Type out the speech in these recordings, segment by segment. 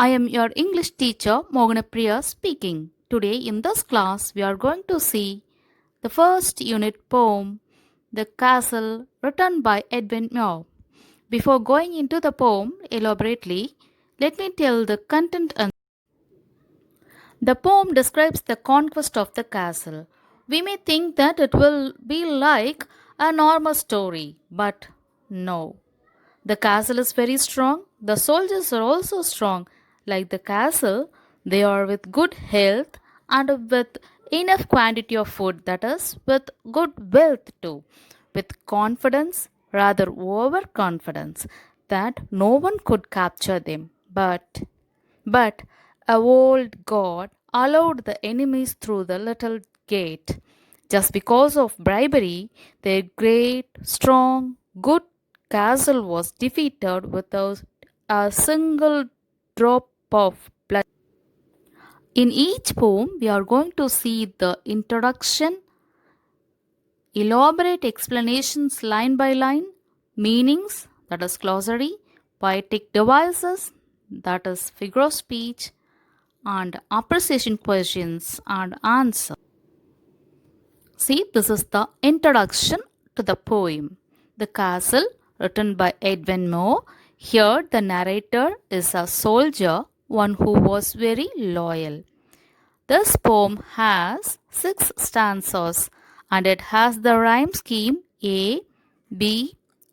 I am your English teacher Moganapriya speaking. Today in this class we are going to see the first unit poem, The Castle, written by Edwin Muir. Before going into the poem elaborately, let me tell the content. The poem describes the conquest of the castle. We may think that it will be like a normal story, but no. The castle is very strong. The soldiers are also strong. Like the castle, they are with good health and with enough quantity of food, that is, with good wealth too. With confidence, rather overconfidence, that no one could capture them. But a old god allowed the enemies through the little gate. Just because of bribery, their great, strong, good castle was defeated without a single drop of blood. In each poem, we are going to see the introduction, elaborate explanations line by line, meanings, that is glossary, poetic devices, that is figure of speech, and appreciation questions and answers. See, this is the introduction to the poem. The Castle, written by Edwin Moore. Here, the narrator is a soldier, one who was very loyal. This poem has 6 stanzas and it has the rhyme scheme B,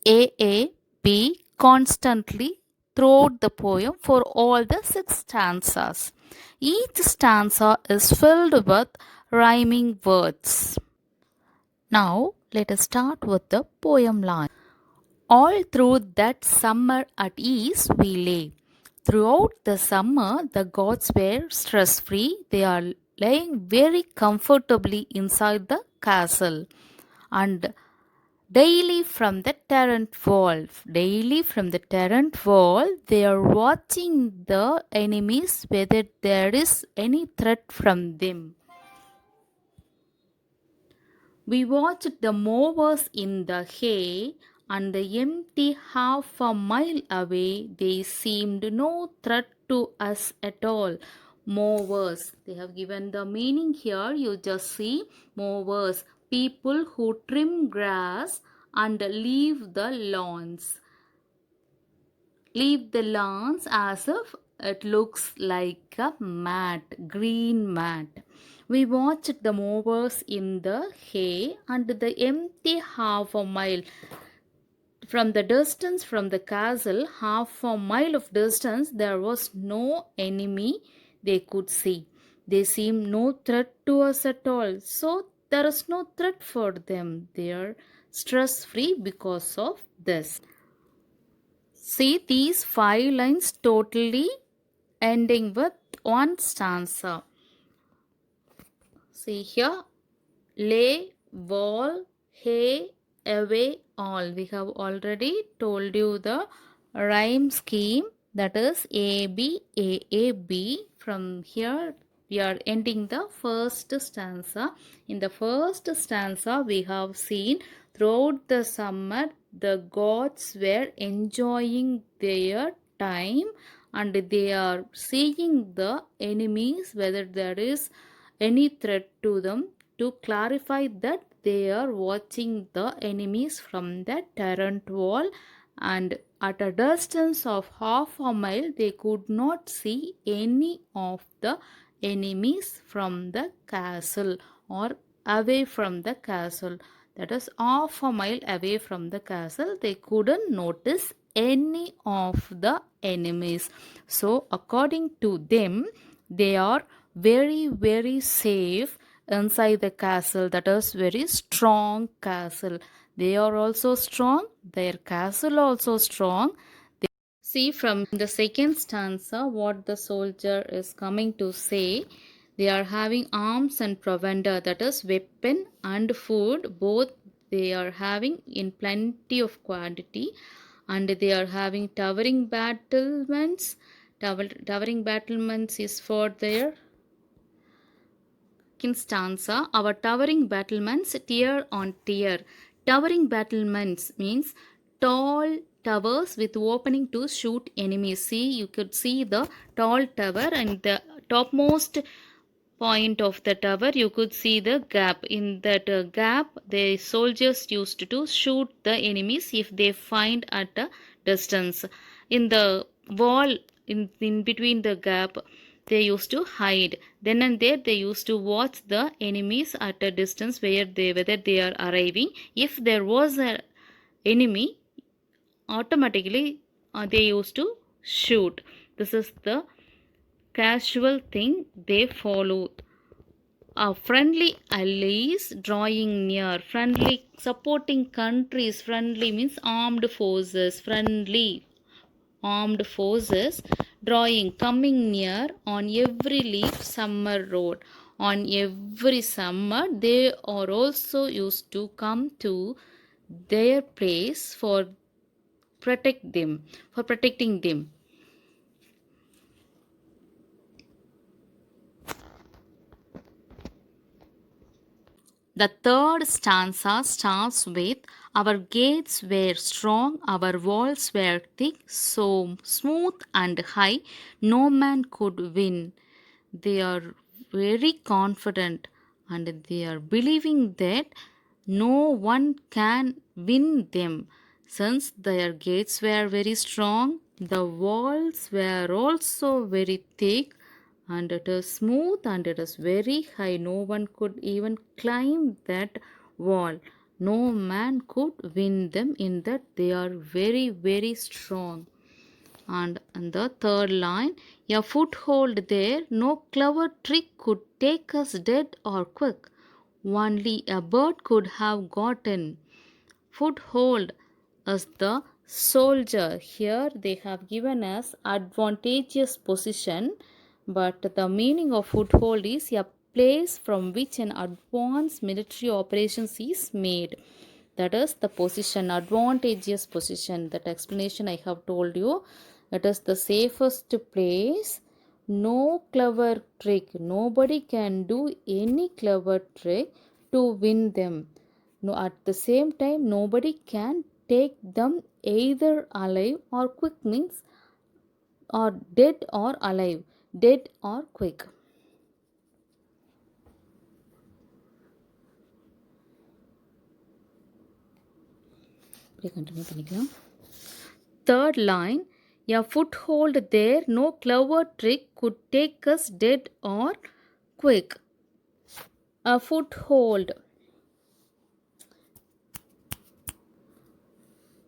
A, B constantly throughout the poem for all the 6 stanzas. Each stanza is filled with rhyming words. Now, let us start with the poem line. All through that summer at ease we lay. Throughout the summer, the gods were stress free. They are laying very comfortably inside the castle. And daily from the turret wall, they are watching the enemies whether there is any threat from them. We watched the mowers in the hay and the empty half a mile away. They seemed no threat to us at all. Mowers. They have given the meaning here. You just see mowers. People who trim grass and leave the lawns. Leave the lawns as if it looks like a mat, green mat. We watched the mowers in the hay and the empty half a mile. From the distance from the castle, half a mile of distance, there was no enemy they could see. They seemed no threat to us at all. So there is no threat for them. They are stress free because of this. See these 5 lines totally ending with one stanza. See here, lay, wall, hay, away, all. We have already told you the rhyme scheme, that is A, B, A, B. From here, we are ending the first stanza. In the first stanza, we have seen throughout the summer, the gods were enjoying their time and they are seeing the enemies whether there is any threat to them. To clarify that, they are watching the enemies from the turret wall, and at a distance of half a mile they could not see any of the enemies from the castle or away from the castle. That is half a mile away from the castle, they couldn't notice any of the enemies. So according to them, they are very safe inside the castle. That is very strong castle. They are also strong, their castle also strong. See from the second stanza what the soldier is coming to say. They are having arms and provender, that is weapon and food, both they are having in plenty of quantity, and they are having towering battlements. Towering battlements is for their stanza. Our towering battlements tier on tier. Towering battlements means tall towers with opening to shoot enemies. See, you could see the tall tower, and the topmost point of the tower you could see the gap. In that gap, the soldiers used to shoot the enemies if they find at a distance. In the wall, in between the gap, they used to hide. Then and there they used to watch the enemies at a distance whether they are arriving. If there was a enemy, automatically they used to shoot. This is the casual thing they follow. Friendly allies drawing near. Friendly supporting countries. Friendly means armed forces. Friendly armed forces drawing, coming near on every leaf summer road. On every summer, they are also used to come to their place for protecting them. The third stanza starts with, our gates were strong, our walls were thick, so smooth and high, no man could win. They are very confident and they are believing that no one can win them. Since their gates were very strong, the walls were also very thick, and it is smooth and it is very high. No one could even climb that wall. No man could win them, in that they are very, very strong. And in the third line, a foothold there, no clever trick could take us dead or quick. Only a bird could have gotten. Foothold as the soldier. Here they have given us advantageous position, but the meaning of foothold is a place from which an advanced military operations is made. That is the position, advantageous position. That explanation I have told you. It is the safest place. No clever trick. Nobody can do any clever trick to win them. No, at the same time, nobody can take them either alive or quick, means or dead or alive, dead or quick. Continue பண்ணிக்கலாம். Third line, a foothold there, no clever trick could take us dead or quick. A foothold.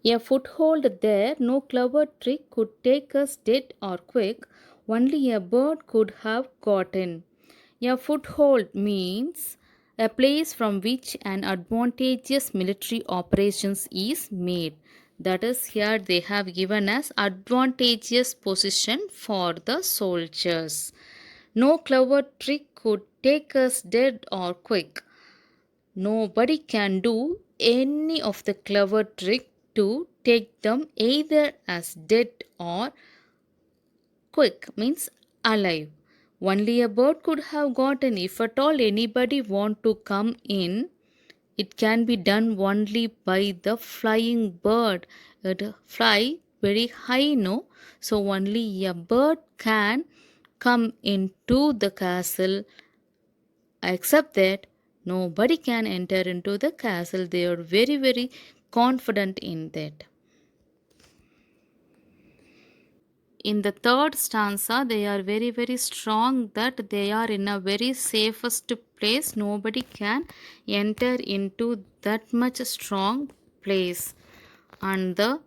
A foothold there, no clever trick could take us dead or quick. Only a bird could have gotten. A foothold means a place from which an advantageous military operations is made. That is, here they have given us advantageous position for the soldiers. No clever trick could take us dead or quick. Nobody can do any of the clever trick to take them either as dead or quick, means alive. Only a bird could have gotten. If at all anybody want to come in, it can be done only by the flying bird. It fly very high, no? So only a bird can come into the castle. Except that, nobody can enter into the castle. They are very, very confident in that. In the third stanza, they are very, very strong that they are in a very safest place. Nobody can enter into that much strong place. And the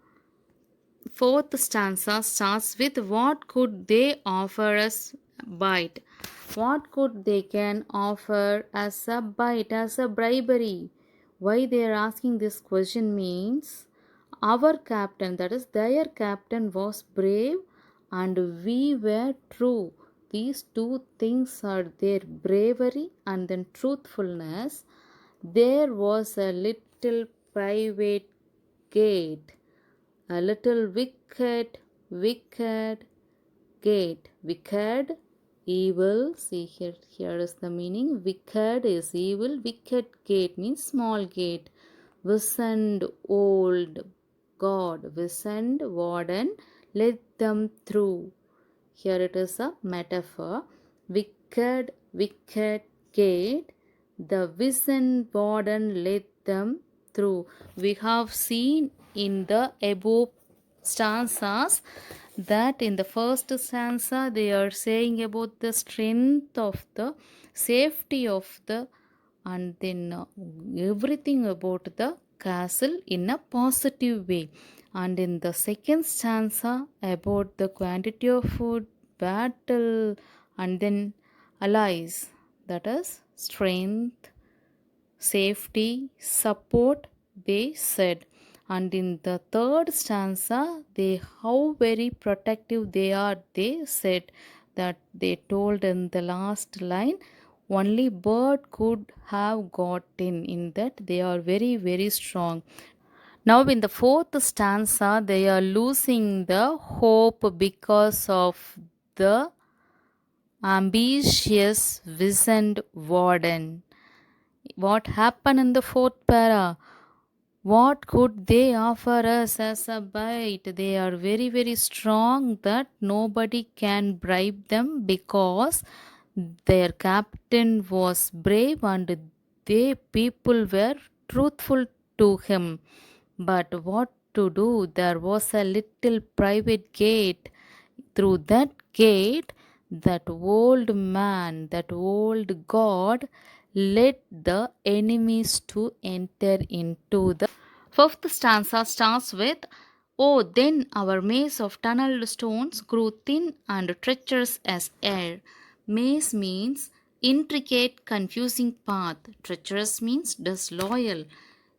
fourth stanza starts with, what could they offer us bite? What could they can offer as a bite, as a bribery? Why they are asking this question means, our captain, that is their captain, was brave and we were true. These two things are their bravery and then truthfulness. There was a little private gate, a little wicked gate. Wicked, evil. See here is the meaning. Wicked is evil. Wicked gate means small gate. Wizened, old, God. Wizened warden led them through. Here it is a metaphor. Wicked, wicked gate, the wizened warden led them through. We have seen in the above stanzas that in the first stanza they are saying about the strength of the safety of the and then everything about the castle in a positive way, and in the second stanza about the quantity of food, battle, and then allies, that is strength, safety, support, they said. And in the third stanza, they how very protective they are, they said that they told in the last line only bird could have got in that they are very very strong. Now in the fourth stanza, they are losing the hope because of the ambitious wizened warden. What happened in the fourth para? What could they offer us as a bite? They are very, very strong that nobody can bribe them because their captain was brave and they people were truthful to him. But what to do? There was a little private gate. Through that gate, that old man, that old god, led the enemies to enter into the fifth stanza starts with, "Oh, then our maze of tunneled stones grew thin and treacherous as air." Maze means intricate, confusing path. Treacherous means disloyal.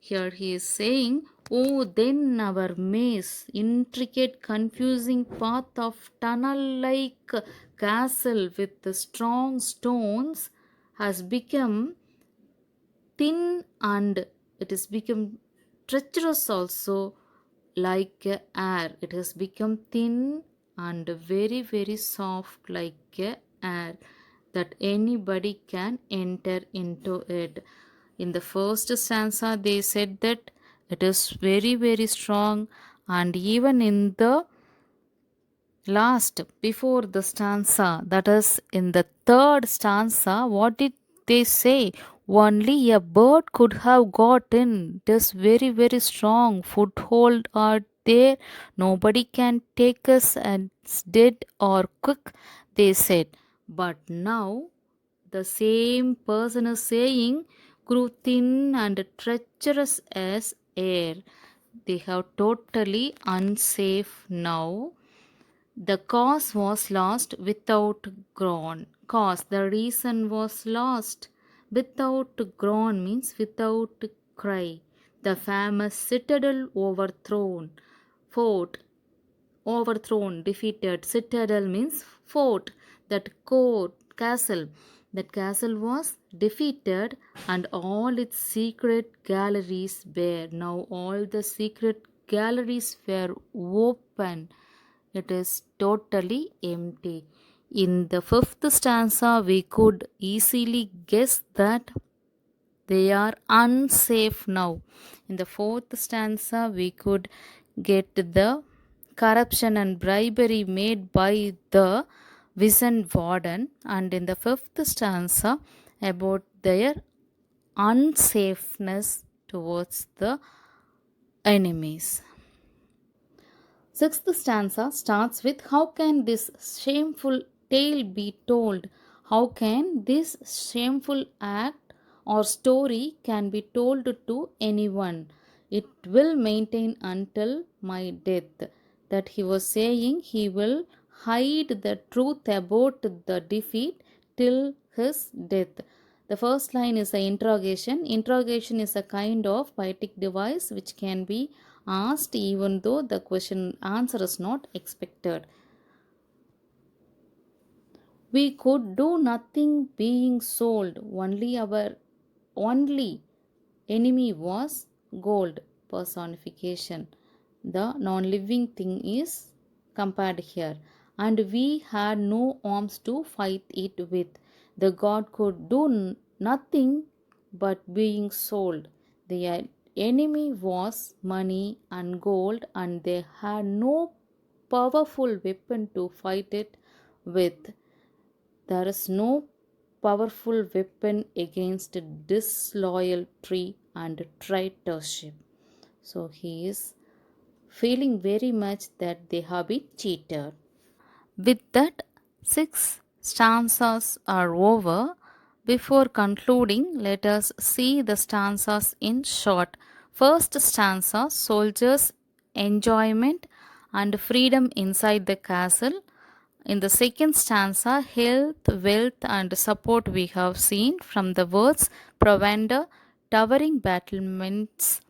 Here he is saying, "Oh, then our maze, intricate, confusing path of tunnel like castle with the strong stones, has become thin and it has become treacherous also like air. It has become thin and very, very soft like air that anybody can enter into it." In the first stanza, they said that it is very, very strong, and even in the last, before the stanza, that is in the third stanza, what did they say? Only a bird could have got in. It is very, very strong. Foothold are there. Nobody can take us as dead or quick, they said. But now the same person is saying, grew thin and treacherous as air. They have totally unsafe now. The cause was lost without groan. Cause, the reason was lost without groan means without cry. The famous citadel overthrown. Fort, overthrown, defeated. Citadel means fort. That court, castle. That castle was defeated and all its secret galleries were. Now all the secret galleries were open. It is totally empty. In the fifth stanza, we could easily guess that they are unsafe now. In the fourth stanza, we could get the corruption and bribery made by the wizened warden, and in the fifth stanza, about their unsafeness towards the enemies. Sixth stanza starts with, "How can this shameful tale be told? How can this shameful act or story can be told to anyone? It will maintain until my death." That he was saying he will hide the truth about the defeat till his death. The first line is an interrogation. Interrogation is a kind of poetic device which can be asked even though the question answer is not expected. "We could do nothing being sold. Only our only enemy was gold." Personification. The non-living thing is compared here. "And we had no arms to fight it with." The god could do nothing but being sold. The enemy was money and gold, and they had no powerful weapon to fight it with. There is no powerful weapon against disloyalty and traitorship. So he is feeling very much that they have been cheated. With that, six stanzas are over. Before concluding, let us see the stanzas in short. First stanza, soldiers' enjoyment and freedom inside the castle. In the second stanza, health, wealth, and support we have seen from the words provender, towering battlements,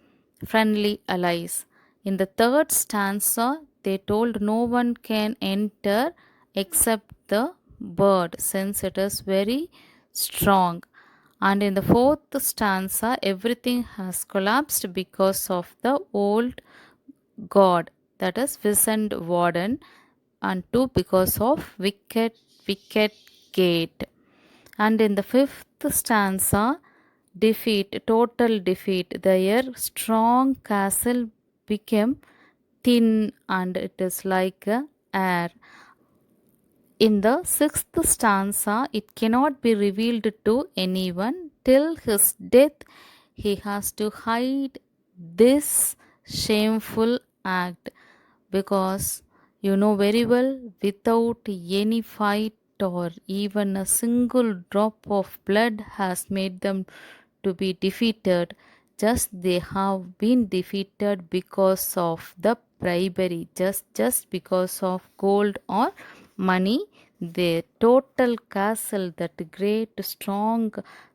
friendly allies. In the third stanza, they told no one can enter except the bird, since it is very strong. And in the fourth stanza, everything has collapsed because of the old god, that is Vicent Warden, and two because of wicked gate. And in the fifth stanza, defeat, total defeat. Their strong castle became thin and it is like a air. In the sixth stanza, it cannot be revealed to anyone till his death. He has to hide this shameful act because you know very well, without any fight or even a single drop of blood has made them to be defeated. Just they have been defeated because of the bribery, just because of gold or money. The total castle, that great, strong,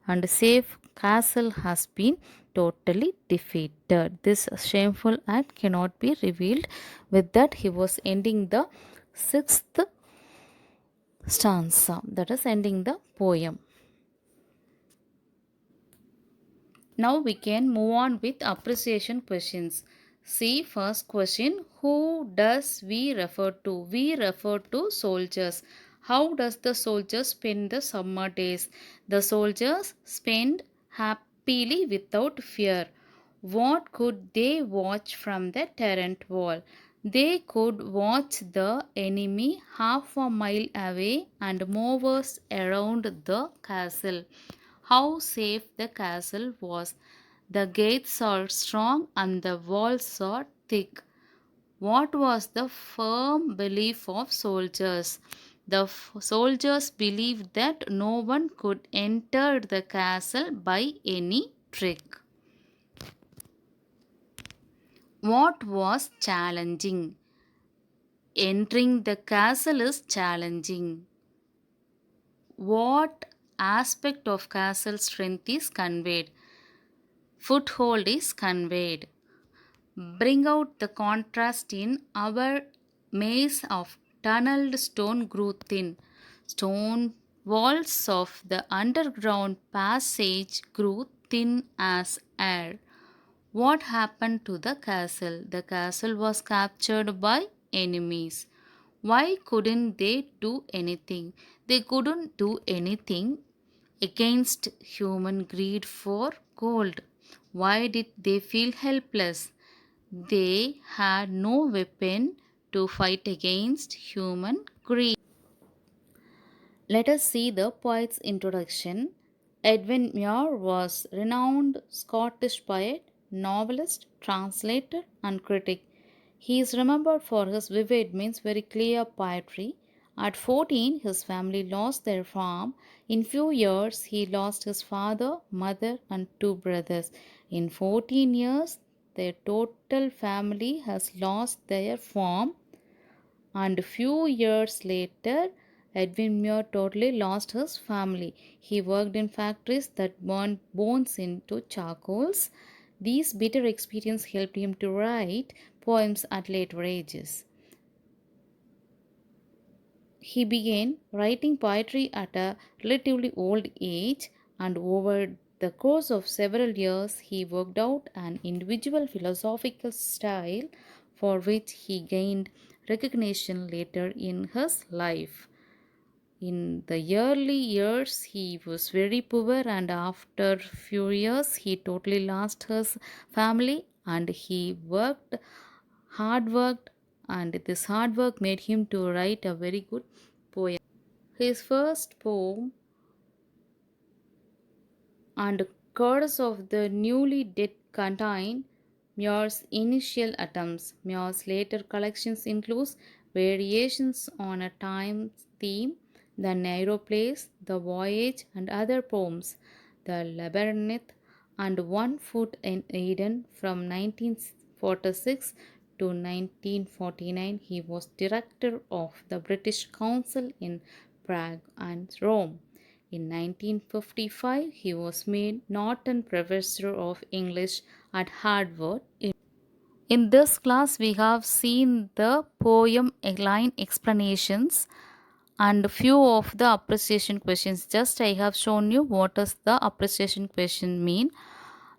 and safe castle, has been totally defeated. This shameful act cannot be revealed. With that, he was ending the sixth stanza, that is, ending the poem. Now we can move on with appreciation questions. See, first question, who does we refer to? We refer to soldiers. How does the soldiers spend the summer days? The soldiers spend happily without fear. What could they watch from the turret wall? They could watch the enemy half a mile away and movers around the castle. How safe the castle was. The gates are strong and the walls are thick. What was the firm belief of soldiers? The soldiers believed that no one could enter the castle by any trick. What was challenging? Entering the castle is challenging. What aspect of castle strength is conveyed? Foothold is conveyed. Bring out the contrast in our maze of tunneled stone grew thin. Stone walls of the underground passage grew thin as air. What happened to the castle? The castle was captured by enemies. Why couldn't they do anything? They couldn't do anything against human greed for gold. Why did they feel helpless? They had no weapon to fight against human greed. Let us see the poet's introduction. Edwin Muir was renowned Scottish poet, novelist, translator, and critic. He is remembered for his vivid, means very clear poetry. At 14, his family lost their farm. In few years, he lost his father, mother, and two brothers. In 14 years, their total family has lost their farm, and few years later, Edwin Muir totally lost his family. He worked in factories that burned bones into charcoals. These bitter experiences helped him to write poems at later ages. He began writing poetry at a relatively old age, and over the course of several years, he worked out an individual philosophical style for which he gained recognition later in his life. In the early years, he was very poor, and after few years, he totally lost his family, and he hard worked, and this hard work made him to write a very good poem. His first poem and chorus of the newly dead contain Muir's initial attempts. Muir's later collections include variations on a time theme, the Narrow Place, the Voyage, and other poems, the Labyrinth, and One Foot in Eden from 1946 to 1949. He was director of the British Council in Prague and Rome. In 1955, he was made Norton Professor of English at Harvard. In this class, we have seen the poem line explanations and few of the appreciation questions. Just I have shown you what does the appreciation question mean.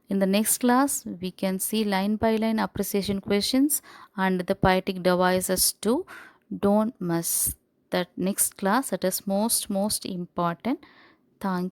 In the next class, we can see line by line appreciation questions and the poetic devices too. Don't miss that next class. It is most important. Thank